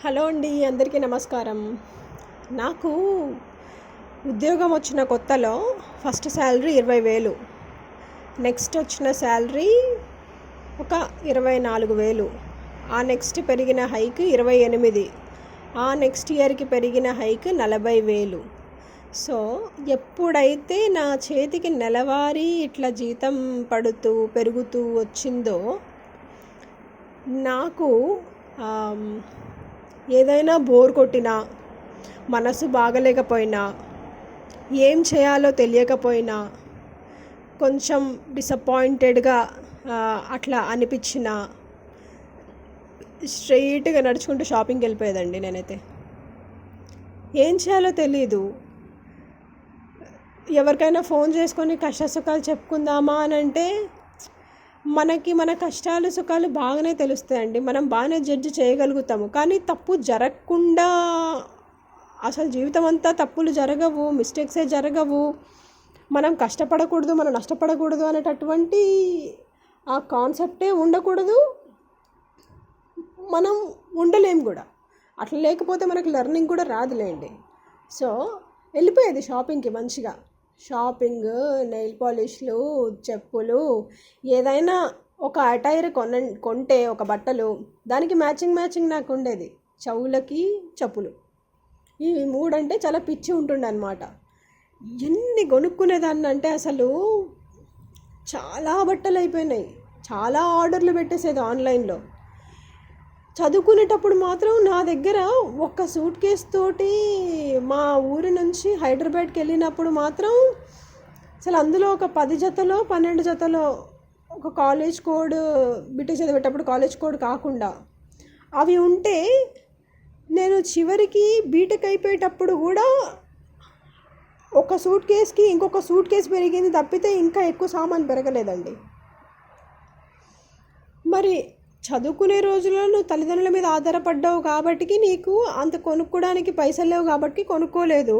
Hello అండి, అందరికీ నమస్కారం. నాకు ఉద్యోగం వచ్చిన కొత్తలో ఫస్ట్ శాలరీ 20,000, నెక్స్ట్ వచ్చిన శాలరీ ఒక 24,000, ఆ నెక్స్ట్ పెరిగిన హైక్ 28, ఆ నెక్స్ట్ ఇయర్కి పెరిగిన హైక్ 40,000. సో ఎప్పుడైతే నా చేతికి నెలవారీ ఇట్లా జీతం పెరుగుతూ వచ్చిందో నాకు ఏదైనా బోర్ కొట్టినా, మనసు బాగలేకపోయినా, ఏం చేయాలో తెలియకపోయినా, కొంచెం డిసప్పాయింటెడ్గా అట్లా అనిపించినా స్ట్రెయిట్గా నడుచుకుంటూ షాపింగ్కి వెళ్ళిపోయేదండి. నేనైతే ఏం చేయాలో తెలీదు. ఎవరికైనా ఫోన్ చేసుకొని కష్టసుఖాలు చెప్పుకుందామా అని అంటే మనకి మన కష్టాలు సుఖాలు బాగానే తెలుస్తాయండి, మనం బాగానే జడ్జి చేయగలుగుతాము. కానీ తప్పు జరగకుండా అసలు జీవితం అంతా తప్పులు జరగవు, మిస్టేక్సే జరగవు, మనం కష్టపడకూడదు, మనం నష్టపడకూడదు అనేటటువంటి ఆ కాన్సెప్టే ఉండకూడదు, మనం ఉండలేము కూడా. అట్లా లేకపోతే మనకి లెర్నింగ్ కూడా రాదులేండి. సో వెళ్ళిపోయేది షాపింగ్కి మంచిగా. షాపింగ్, నెయిల్ పాలిష్లు, చెప్పులు, ఏదైనా ఒక అటైర్ కొంటే ఒక బట్టలు, దానికి మ్యాచింగ్ నాకు ఉండేది. చెవులకి చెప్పులు, ఈ 3 అంటే చాలా పిచ్చి ఉంటుండే అనమాట. ఎన్ని కొనుక్కునేదాన్ని అంటే అసలు చాలా బట్టలు అయిపోయినాయి, చాలా ఆర్డర్లు పెట్టేసేది ఆన్లైన్లో. చదువుకునేటప్పుడు మాత్రం నా దగ్గర ఒక సూట్ కేస్ తోటి మా ఊరి నుంచి హైదరాబాద్కి వెళ్ళినప్పుడు మాత్రం అసలు అందులో ఒక 10 జతలో 12 జతలో ఒక కాలేజ్ కోడ్, బీటెక్ చదివేటప్పుడు కాలేజ్ కోడ్ కాకుండా అవి ఉంటే నేను చివరికి బీటెక్ అయిపోయేటప్పుడు కూడా ఒక సూట్ కేస్కి ఇంకొక సూట్ కేస్ పెరిగింది తప్పితే ఇంకా ఎక్కువ సామాన్ పెరగలేదండి. మరి చదువుకునే రోజుల్లో నువ్వు తల్లిదండ్రుల మీద ఆధారపడ్డావు కాబట్టి నీకు అంత కొనుక్కోవడానికి పైసలు లేవు కాబట్టి కొనుక్కోలేదు.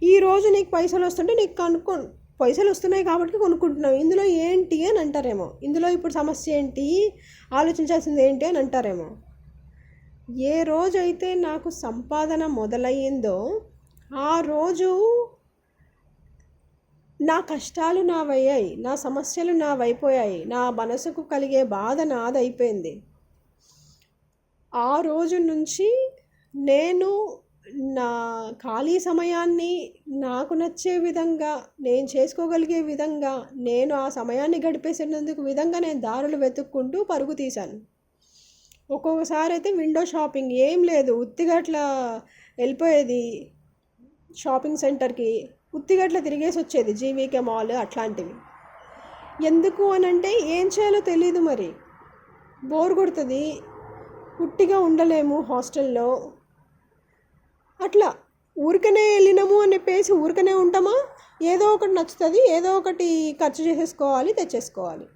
ఈరోజు నీకు పైసలు వస్తుంటే నీకు పైసలు వస్తున్నాయి కాబట్టి కొనుక్కుంటున్నావు. ఇందులో ఏంటి అని అంటారేమో, ఇందులో ఇప్పుడు సమస్య ఏంటి, ఆలోచించాల్సింది ఏంటి అని అంటారేమో. ఏ రోజైతే నాకు సంపాదన మొదలయ్యిందో ఆ రోజు నా కష్టాలు నావయ్యాయి, నా సమస్యలు నావైపోయాయి, నా మనసుకు కలిగే బాధ నాదైపోయింది. ఆ రోజు నుంచి నేను నా ఖాళీ సమయాన్ని నాకు నచ్చే విధంగా, నేను చేసుకోగలిగే విధంగా, నేను ఆ సమయాన్ని గడిపేసేందుకు విధంగా నేను దారులు వెతుక్కుంటూ పరుగు తీశాను. ఒక్కొక్కసారి అయితే విండో షాపింగ్, ఏం లేదు, ఉత్తిగా అట్లా వెళ్ళిపోయేది షాపింగ్ సెంటర్కి, ఉత్తిగా అట్లా తిరిగేసి వచ్చేది, జీవీకే మాల్ అట్లాంటివి. ఎందుకు అనంటే ఏం చేయాలో తెలీదు, మరి బోర్ కొడుతుంది, ఉట్టిగా ఉండలేము హాస్టల్లో. అట్లా ఊరికనే వెళ్ళినాము అని చెప్పేసి ఊరికనే ఉంటామా? ఏదో ఒకటి నచ్చుతుంది, ఏదో ఒకటి ఖర్చు చేసేసుకోవాలి, తెచ్చేసుకోవాలి,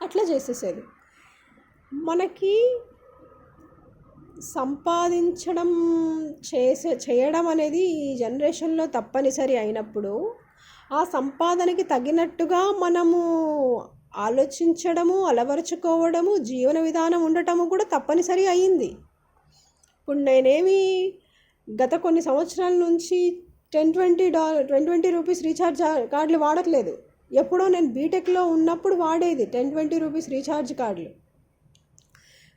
అట్లా చేసేసేది. మనకి సంపాదించడం చేయడం అనేది ఈ జనరేషన్లో తప్పనిసరి అయినప్పుడు ఆ సంపాదనకి తగినట్టుగా మనము ఆలోచించడము, అలవరుచుకోవడము, జీవన విధానం ఉండటము కూడా తప్పనిసరి అయ్యింది. ఇప్పుడు నేనేమి గత కొన్ని సంవత్సరాల నుంచి 10-20 రూపీస్ రీఛార్జ్ కార్డులు వాడట్లేదు. ఎప్పుడో నేను బీటెక్లో ఉన్నప్పుడు వాడేది 10-20 రూపీస్ రీఛార్జ్ కార్డులు.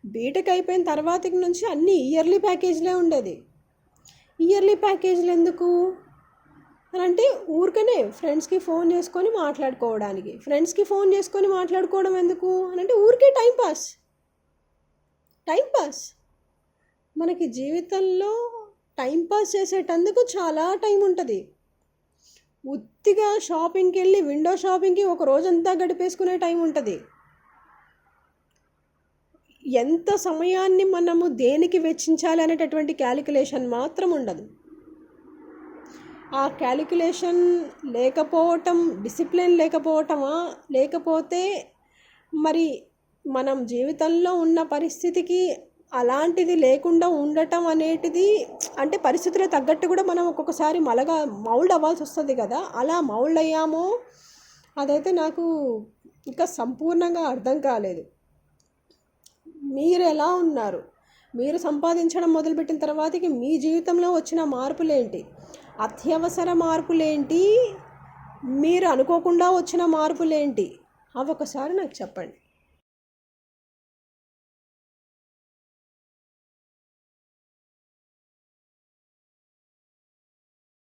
బీటెక్ అయిపోయిన తర్వాతకి నుంచి అన్నీ ఇయర్లీ ప్యాకేజ్లే ఉండేది. ఇయర్లీ ప్యాకేజ్లు ఎందుకు అని అంటే ఊరికనే ఫ్రెండ్స్కి ఫోన్ చేసుకొని మాట్లాడుకోవడానికి. ఫ్రెండ్స్కి ఫోన్ చేసుకొని మాట్లాడుకోవడం ఎందుకు అని అంటే ఊరికే టైంపాస్. మనకి జీవితంలో టైంపాస్ చేసేటందుకు చాలా టైం ఉంటుంది. ఉత్తిగా షాపింగ్కి వెళ్ళి విండో షాపింగ్కి ఒక రోజంతా గడిపేసుకునే టైం ఉంటుంది. ఎంత సమయాన్ని మనము దేనికి వెచ్చించాలి అనేటటువంటి క్యాలిక్యులేషన్ మాత్రం ఉండదు. ఆ క్యాలిక్యులేషన్ లేకపోవటం, డిసిప్లిన్ లేకపోవటమా, లేకపోతే మరి మనం జీవితంలో ఉన్న పరిస్థితికి అలాంటిది లేకుండా ఉండటం అనేటిది, అంటే పరిస్థితులకు తగ్గట్టు కూడా మనం ఒక్కొక్కసారి మౌల్డ్ అవ్వాల్సి వస్తుంది కదా. అలా మౌల్డ్ అయ్యామో అదైతే నాకు ఇంకా సంపూర్ణంగా అర్థం కాలేదు. మీరు ఎలా ఉన్నారు? మీరు సంపాదించడం మొదలుపెట్టిన తర్వాతకి మీ జీవితంలో వచ్చిన మార్పులేంటి, అత్యవసర మార్పులేంటి, మీరు అనుకోకుండా వచ్చిన మార్పులేంటి, అవి ఒకసారి నాకు చెప్పండి.